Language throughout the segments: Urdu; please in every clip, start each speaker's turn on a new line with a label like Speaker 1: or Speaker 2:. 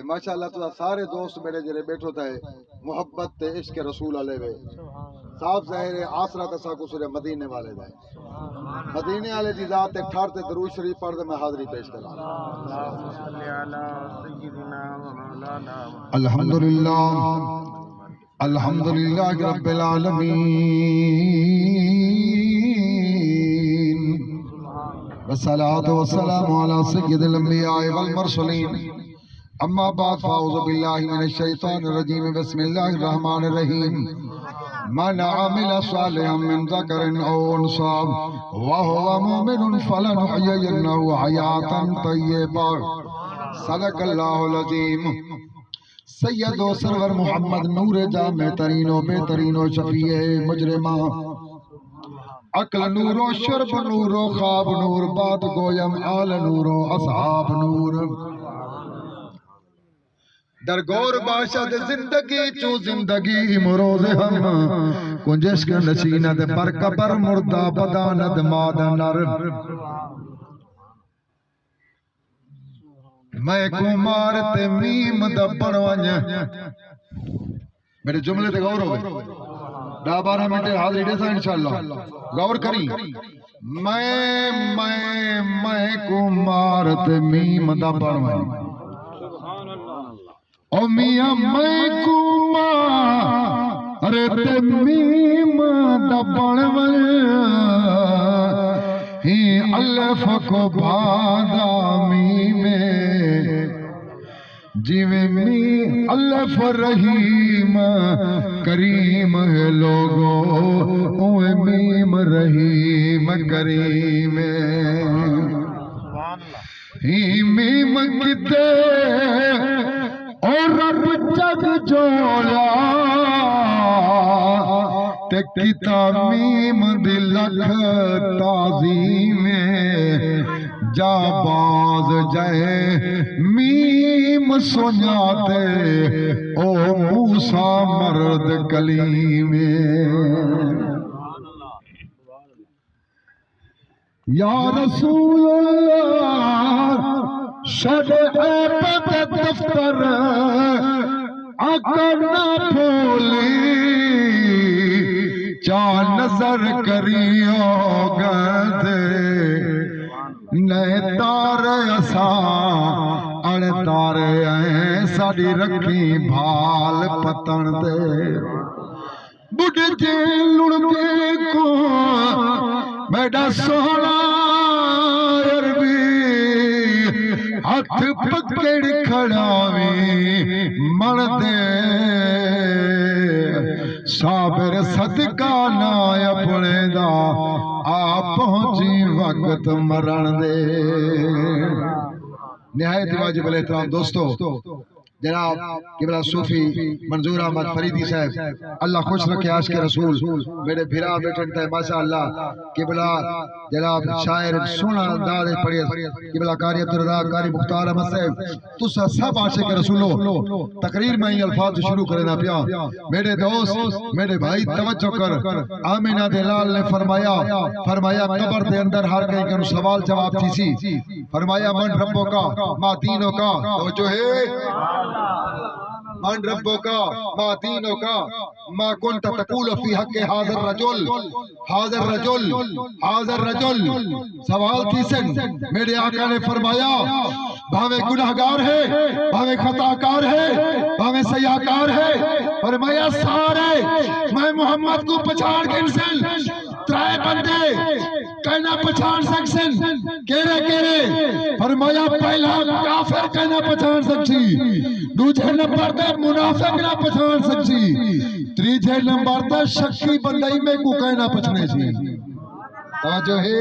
Speaker 1: تے ماشاءاللہ تو سارے دوست میرے جڑے بیٹھو تھے محبت تے عشق رسول علیہ وے صاحب ظاہر آسرا تسا کو سورے مدینے والے دا مدینے والے دی ذات تے ٹھار تے درود شریف پڑھ دے میں حاضری پیش کراں الحمدللہ الحمدللہ رب العالمین والصلاة والسلام على سید الانبیاء والمرسلین اما بعد فاعوذ باللہ من الشیطان الرجیم بسم اللہ الرحمن الرحیم من عمل صالحا من ذکر او انثى وهو مؤمن فلنحيينه حیاة طیبہ صدق اللہ العظیم سید و سرور محمد نور جامع ترین و بہترین و شفیع مجرمہ عقل نور و شرب نور و خواب نور بات گویم آل نور و اصحاب نور درگور باشد زندگی چو زندگی مروز ہم کنجش کا نشیند پر قبر مردہ بداند مادنر میں کو مارتے میم دا پڑوانج میرے جملے تے غور ہوئے 10-12 منٹ حاضری دے سا انشاءاللہ غور کری میں کو مارتے میم دا پڑوانج او میاں میں کو مارتے میم دا پڑوانج ہی الف کو بھادا میم جیوے می الف رحیم کریم ہے لوگو اوے میم رحیم کریم ہی میم کتے اور رب جگ جوڑا تے کتاب میم دلک تعظیم جا باز جائے میم سناتے او موسیٰ مرد کلیم یا رسول اللہ شد عیبت دفتر اکر نہ پھولی چا نظر کریو گردے نئے تارے اساں اڑے تارے ہیں ساڑی رکھی بھال پتن دے بڑھ جے لڑکے کو میڈا سونا عربی ہاتھ پکڑ کھڑاوی مر دے صابر صدقہ نہ اپنے دا آپ پہنچی وقت مرن دے نہایت واجب الاحترام دوستو جناب قبلہ صوفی منظور احمد فریدی صاحب اللہ خوش رکھے عاشق رسول میرے بھرا بیٹھن تے ماشاءاللہ قبلہ جناب شاعر سونا انداز پڑھے قبلہ قاری عبدالرضا قاری مختار احمد صاحب تسا سب عاشق رسولو تقریر میں ہی الفاظ شروع کرنا پیا میرے دوست میرے بھائی توجہ کر آمینہ دلال نے فرمایا قبر دے اندر ہر کہیں کہ سوال جواب تھی سی فرمایا من ربوں کا ما دینوں کا توجہ ہے من ربوں کا ما دینوں کا ما کنت تقول فی حق حاضر رجل سوال تھی سن میرے آقا نے فرمایا بھاوے گناہگار ہے بھاوے خطاکار ہے بھاوے سیاکار ہے فرمایا سارے میں محمد کو پچھاڑ کنسل ترائے بندے کہنا پچھاڑ سکسن کیرے فرمایا پہلا کافر کہنا پچھاڑ سکسی دوجھے نمبر دے منافق نہ پچھاڑ سکسی تریجھے نمبر دے شکی بندائی میں کو کہنا پچھنے سی توجہ ہے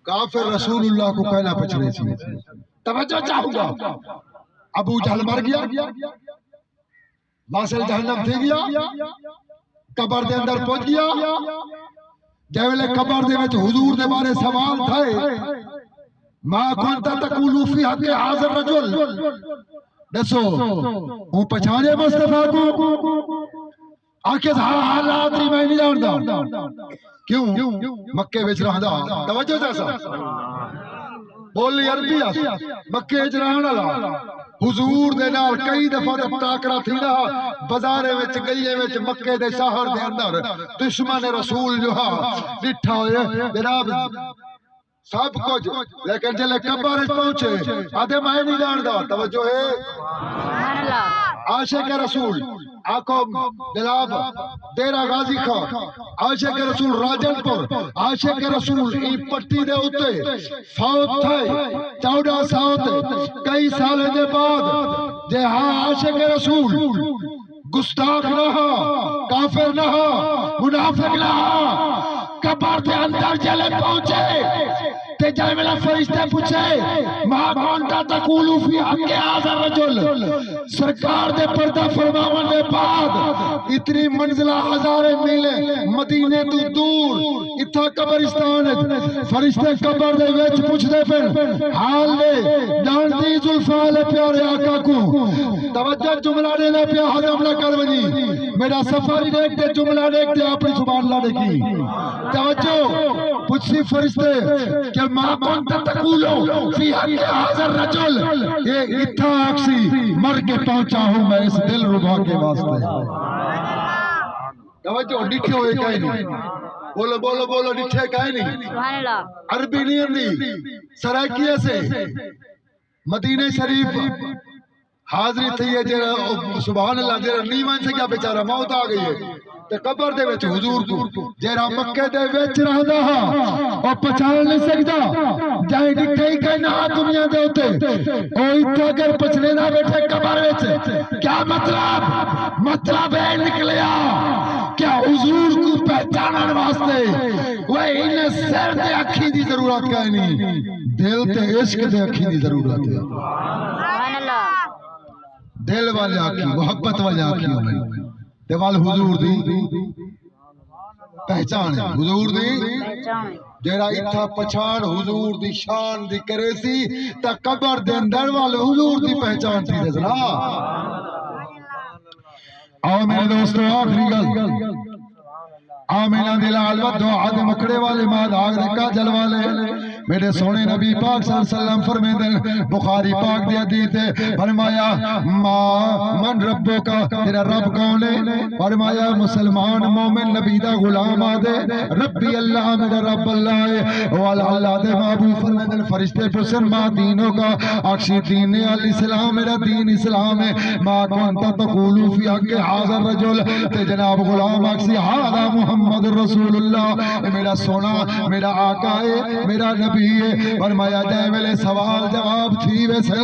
Speaker 1: کافر رسول اللہ کو کہنا پچھنے سی توجہ چاہوں گا ابو جہل مر گیا واسل جہنم تھی گیا قبر دے اندر پہنچ گیا جیوے قبر دے وچ حضور دے بارے سوال تھے ما کنت تقول فی حق حاضر رجل دسو ہوں پہچانے مصطفیٰ کو آکے حالات میں نہیں جاندا کیوں مکے وچ رہندا توجہ جیسا بولی عربی آس مکے اجران اللہ حضور دے نال کئی دفعہ دے ٹاکرا تھی نا بازارے وچ گئیے وچ مکے دے شہر دے اندر دشمن رسول جو ہاں ڈٹھا ہوئے جناب سب کچھ لیکن جلے قبر پہنچے آدھے میں نہیں جاندا توجہ ہے عاشق رسول آقا جناب دیرہ غازی خان عاشق رسول راجن پور عاشق رسول ای پٹی دے ہوتے فوت تھے 14 سال کئی سال دے بعد جے ہاں عاشق رسول گستاخ نہ ہا کافر نہ ہا منافق نہ ہا قبر دے اندر جلے پہنچے تے جائے ملا فرشتے پوچھے ما کونتا تقولو فی حق هذا الرجل سرکار دے پردہ فرماون دے بعد اتنی منزلہ ہزارے میلے مدینے تو دور اتھا قبرستان فرشتے قبر دے ویچ پوچھ دے پھر حال لے جانتی ذوالفقار پیارے آقا کو توجہ جملہ دینا پیا حضم نہ کر ونی میرا سفاری دیکھتے جملہ دیکھتے اپنی زبان لڑے کی توجہ پوچھتی فرشتے کہ ما کنت تقولو فی حق هذا الرجل یہ اتھا اکسی مر کے پہنچا ہوں میں اس دل ربا کے واسطے توجہ ڈٹھے ہوئے کہیں نہیں بولو بولو بولو ڈٹھے کہیں نہیں عربی نہیں اندی سرائکیہ سے مدینہ شریف حاضری تھی ہے جیرہ سبحان اللہ جیرہ نیمان سے کیا بیچارہ موت آ گئی ہے تے قبر دے وچ حضور کو جیرہ مکہ دے وچ رہدا ہا اور پہچان نہیں سکدا جائے ڈٹھے ہی کہنا دنیا دے ہوتے او اتھا اگر پچھلے نہ بیٹھے قبر وچ کیا مطلب ہے نکلیا کیا حضور کو پہچانن واسطے وہ انہیں سر دے اکھی دی ضرورت کا نہیں دل تے عشق دے اکھی دی ضرورت ہے سبحان اللہ دل والے آکھی محبت والے آکھی ہمیں دیوال حضور دی پہچان ہے حضور دی جیرا اتھا پچھان حضور دی شان دی کرے سی تا قبر دے اندر والے حضور دی پہچان سی دزنا آؤ میرے دوستو آخری گل آمینہ دلال و دعا دے مکڑے والے ماد آگ رکھا جل والے میرے سونے نبی پاک صلی اللہ علیہ وسلم فرمے دل بخاری پاک دیا دیتے فرمایا من ربوں کا تیرا رب کون ہے فرمایا مسلمان مومن نبی دا غلام آدے ربی اللہ میرا رب اللہ ہے والا اللہ دے معبود فرمے دل فرشتے پسن ما دینوں کا اکشی دین الاسلام میرا دین اسلام ہے ما کونتا تقولو فی حق هذا الرجل تے جناب غلام اکشی هذا محمد رسول اللہ میرا سونا میرا آقا ہے میرا نبی ہے فرمایا جائے ملے سوال جواب تھی ویسے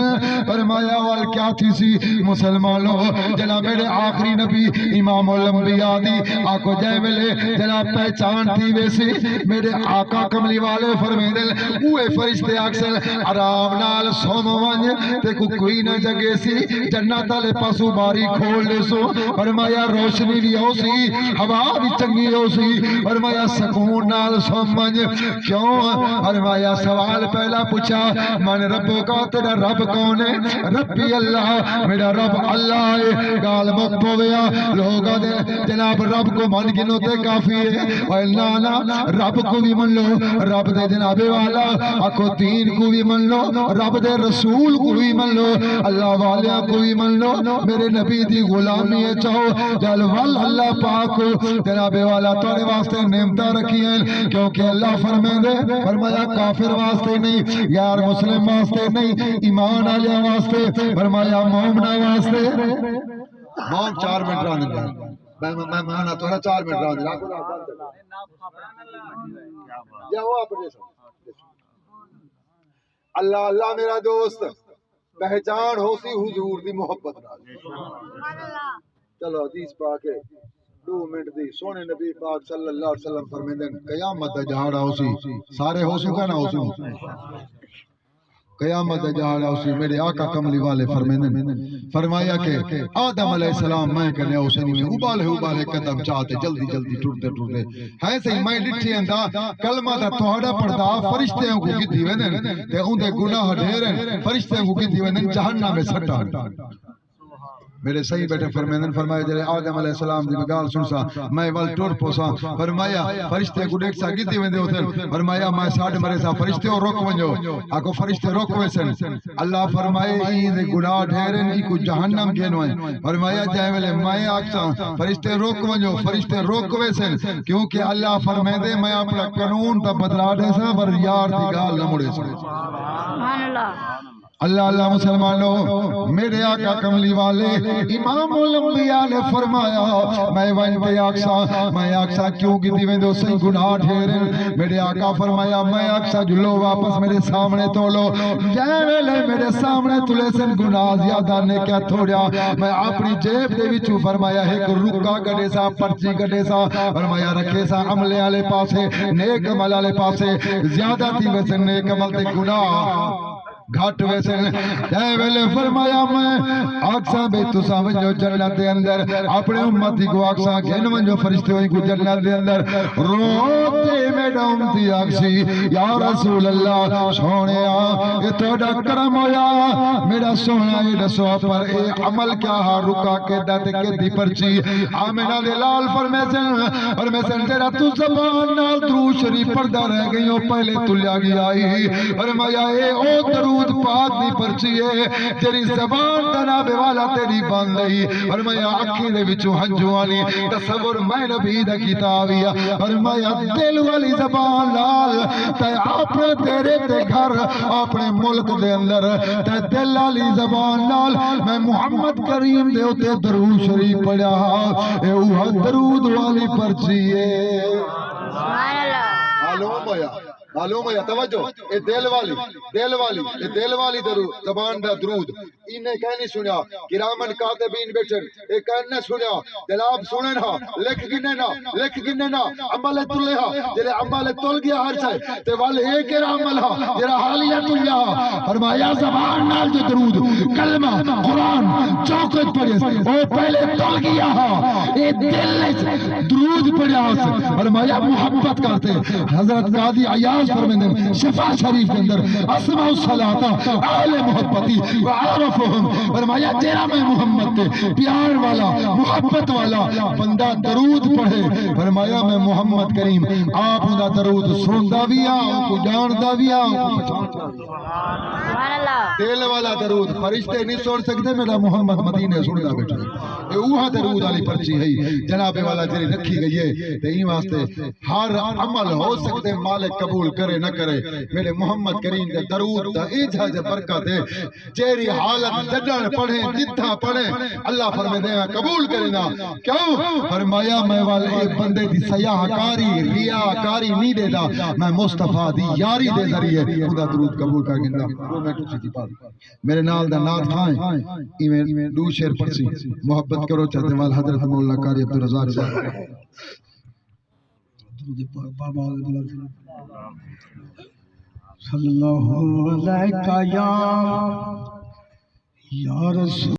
Speaker 1: فرمایا وال کیا تھی سی مسلمانوں جناب میرے آخری نبی امام الانبیاء دی آقا جائے ملے جناب پہچان تھی ویسے میرے آقا کملی والے فرمے دل اوے فرشتے اکثر آرام نال سوم ونج تے کوئی نہ جگے سی جنت والے پاسو باری کھول لے سو فرمایا روشنی بھی ہو سی ہوا بھی چنگی ہو سی فرمایا سکون نال سوم ونج کیوں فرمایا سوال پہلا پوچھا من ربوں کا تیرا رب کون ہے ربی اللہ میرا رب اللہ ہے گال مک پویا لوگا دے جناب رب کو من گنو تے کافی ہے اور لانا رب کو بھی من لو رب دے جناب والا اکو دین کو بھی من لو رب دے رسول کو بھی من لو اللہ والیاں کو بھی من لو میرے نبی دی غلامی چاہو جل وال اللہ پاک کو جناب والا توڑے واسطے نعمتہ رکھی ہیں کیونکہ اللہ فرمے دے فرمایا کافر واسطے نہیں یار مسلم واسطے نہیں ایمان آلیا واسطے فرمایا مومنہ واسطے موم 4 منٹ رانے دے میں مانا تو رہا 4 منٹ رانے دے یا وہ اپنے ساتھ اللہ اللہ میرا دوست پہچان ہو سی حضور دی محبت چلو حدیث پاک ہے 2 منٹ دی سونے نبی پاک صلی اللہ علیہ وسلم فرمیدن قیامت جہاڑا ہو سی سارے ہو سکا نہ ہو سی قیامت جہاڑا ہو سی میرے آقا کملی والے فرمیدن فرمایا کہ آدم علیہ السلام میں کرنے ہو سنی میں ابالے قدم چاہتے جلدی جلدی ٹوٹتے ہے سے میں ڈٹھی اندہ کلمہ دا توڑا پڑھتا فرشتے ہوں کو کتی ویدن تے ان دے گناہ ڈھیرن فرشتے ہوں کو کتی ویدن جہنم میں سٹا میرے صحیح بیٹے فرمیندن فرمایا جلے آدم علیہ السلام دی گال سنسا میں وال ٹور پوسا فرمایا فرشتے کو دیکھ سا گیتی ویندے ہوتے فرمایا میں ساڑھ مرے سا فرشتے ہو روک ونجو آکو فرشتے روک ویسن اللہ فرمائے دے گناہ ڈھیرن ای کو جہنم گینوائیں فرمایا جائے ویلے میں آکسا فرشتے روک ونجو فرشتے روک ویسن کیونکہ اللہ فرمیندے میں اپنا قانون تا بدلا دے سا پر یار دی گال نہ مڑے سا سبحان اللہ اللہ اللہ مسلمانوں میرے آقا کملی والے امام الانبیاء نے فرمایا میں آکسا کیوں کی دیویں دو سی گناہ ڈھیرن میرے آقا فرمایا میں آکسا جلو واپس میرے سامنے تولو جائے لے میرے سامنے تلے سن گناہ زیادہ نے کیا تھوڑیا میں اپنی جیب دے وچوں فرمایا ایک رکا گڑے سا پرچی گڑے سا فرمایا رکھے سا عملے والے پاسے نیک عمل والے پاسے زیادہ تھی ویسے نیک عمل تے گناہ گھٹ ویسے جائے ویلے فرمایا میں آکساں بے تو سامجھو جنت دے اندر اپنے امتی کو آکساں گھن ونجو فرشتے ہوئی کو جنت دے اندر روتے میڈا امتی آکسی یا رسول اللہ سونیا یہ توڑا کرم ہویا میرا سونا یہ دسو پر اے عمل کیا ہا رکا کے داتے کے دی پرچی آمینہ دے لال فرمیسن تیرا تو زبان نال درو شریف پردہ رہ گئی ہو پہلے تلیا گیا آئی فرمایا اے او درو پاک دی پرچی ہے تیری زبان تنابے والا تیری بان لئی فرمایا اکھی دے وچوں ہنجوانی تصور میں نبی دا کتابیا فرمایا دل والی زبان لال تے اپنے تیرے تے گھر اپنے ملک دے اندر تے دل والی زبان لال میں محمد کریم دے ہوتے درود شریف پڑھا اے اوہ درود والی پرچی ہے سبحان اللہ معلوم ہے توجہ اے دل والی درود زبان دا درود انہیں کہنی سنیا کرامن کاتبین بیٹھن اے کہنے سنیا دلاب سنن ہا لکھ گنے نا عمل تلے ہا جلے عمل تل گیا ہر سے تے والے ایک عمل ہا جرا حالیہ تلیا ہا فرمایا زبان نال جو درود کلمہ قرآن چوکت پڑھے او پہلے تل گیا ہا اے دل درود پڑھیا ہا فرمایا محبت کرتے حضرت قاضی عیاض فرمیندن شفا شریف کے اندر اسماء الصلاة اہل محبتی وعارفهم فرمایا جیرا میں محمد تے پیار والا محبت والا بندہ درود پڑھے فرمایا میں محمد کریم آپ دا درود سندا بھی آؤں کو جاندا بھی آؤں دل والا درود فرشتے نہیں سن سکتے میرا محمد مدینے سندا بیٹھا اے اوہا درود والی پرچی ہے جناب والا جری رکھی گئی ہے تے این واسطے ہر عمل ہو سکتے مالک قبول کرے نہ کرے میرے محمد کریم کے درود دا ایجا جا برکت ہے چیری حالت جدن پڑھیں جتھا پڑھیں اللہ فرمائے دے قبول کرنا کیوں فرمایا میں والے بندے دی سیاہ کاری ریاکاری نہیں دے دا میں مصطفیٰ دی یاری دے ذریعے خدا درود قبول کر گندا میرے نال دا نات کھائیں ایویں دو شعر پڑھسی محبت کرو چاہتے وال حضرت مولا قاری عبدالرزاق صاحب صلی اللہ علیہ یا رسول